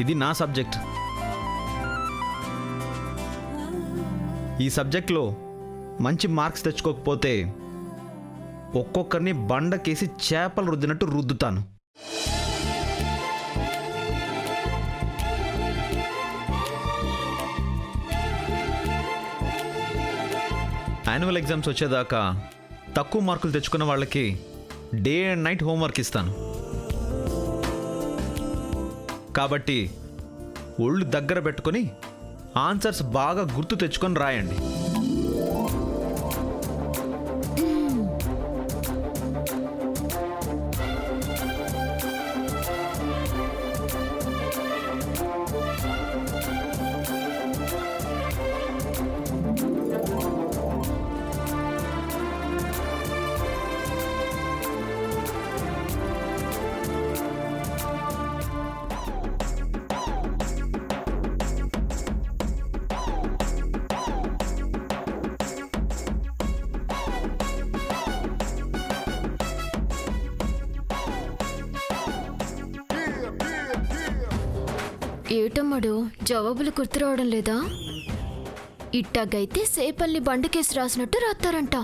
ఇది నా సబ్జెక్ట్. ఈ సబ్జెక్ట్లో మంచి మార్క్స్ తెచ్చుకోకపోతే ఒక్కొక్కరిని బండకేసి చేపలు రుద్దినట్టు రుద్దుతాను. యాన్యువల్ ఎగ్జామ్స్ వచ్చేదాకా తక్కువ మార్కులు తెచ్చుకున్న వాళ్ళకి డే అండ్ నైట్ హోంవర్క్ ఇస్తాను. కాబట్టి ఒళ్ళు దగ్గర పెట్టుకొని ఆన్సర్స్ బాగా గుర్తు తెచ్చుకొని రాయండి. ఏటమ్మడు జవాబులు గుర్తురావడం లేదా? ఇట్టాగైతే సేపల్లి బండకేసి రాసినట్టు రాస్తారంట.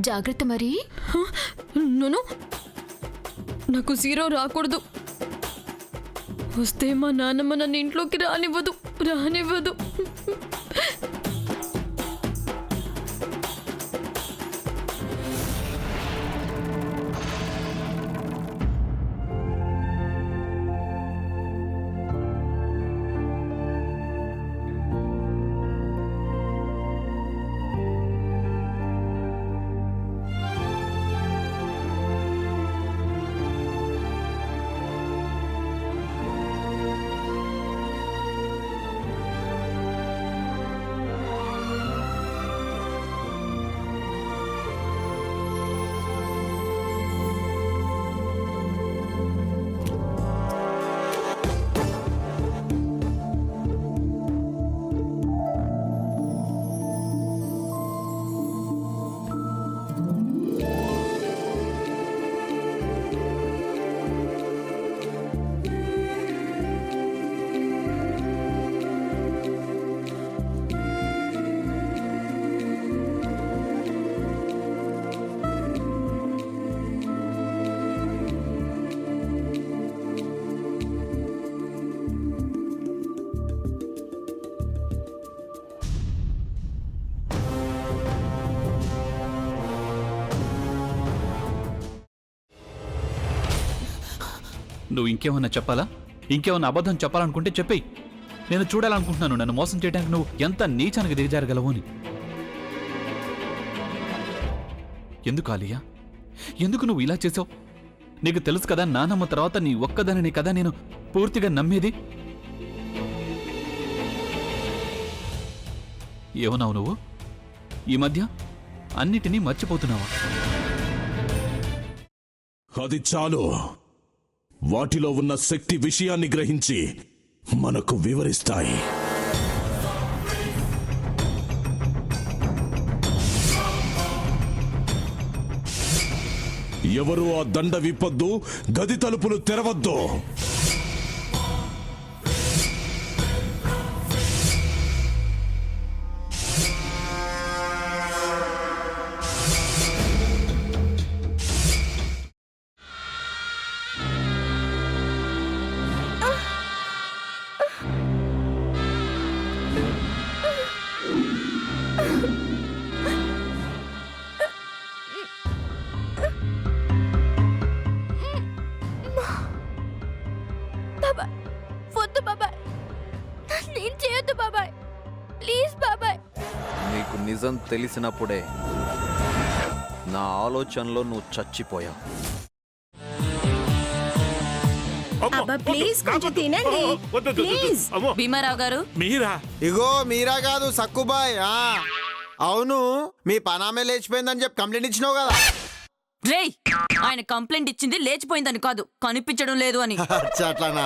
జాగ్రత్త మరి. నూను నాకు 0 రాకూడదు. వస్తే మా నాన్నమ్మ నన్ను ఇంట్లోకి రానివ్వదు. నువ్వు ఇంకేమన్నా చెప్పాలా? ఇంకేమన్నా అబద్ధం చెప్పాలనుకుంటే చెప్పేయి. నేను చూడాలనుకుంటున్నాను నన్ను మోసం చేయడానికి నువ్వు ఎంత నీచానికి దిగజారగలవు అని. ఎందుకు ఆలియా, ఎందుకు నువ్వు ఇలా చేసావు? నీకు తెలుసు కదా నానమ్మ తర్వాత నీ ఒక్కదానిని కదా నేను పూర్తిగా నమ్మేది. ఏమన్నావు నువ్వు? ఈ మధ్య అన్నిటినీ మర్చిపోతున్నావా? అది చాలు. వాటిలో ఉన్న శక్తి విషయాన్ని గ్రహించి మనకు వివరిస్తాయి. ఎవరు ఆ దండ విప్పొద్దు, గది తలుపులు తెరవద్దు. నీకు నిజం తెలిసినప్పుడే నా ఆలోచనలో నువ్వు చచ్చిపోయావు. భీమారావు గారు, ఇగో మీరా కాదు సక్కుబాయ్. అవును, మీ పనామే లేచిపోయిందని చెప్పి కంప్లైంట్ ఇచ్చినావు కదా. రేయ్, ఆయన కంప్లైంట్ ఇచ్చింది లేచిపోయిందని కాదు, కనిపించడం లేదు అని. అట్లానా?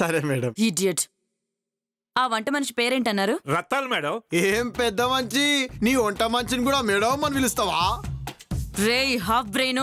సరే మేడం. ఇడియట్. ఆ వంట మనిషి పేరేంటన్నారు? రత్తాలు మేడం. ఏం పెద్ద మంచి, నీ వంట మంచిని కూడా మేడం అని పిలుస్తావా? రేయ్ హాఫ్ బ్రెయిన్,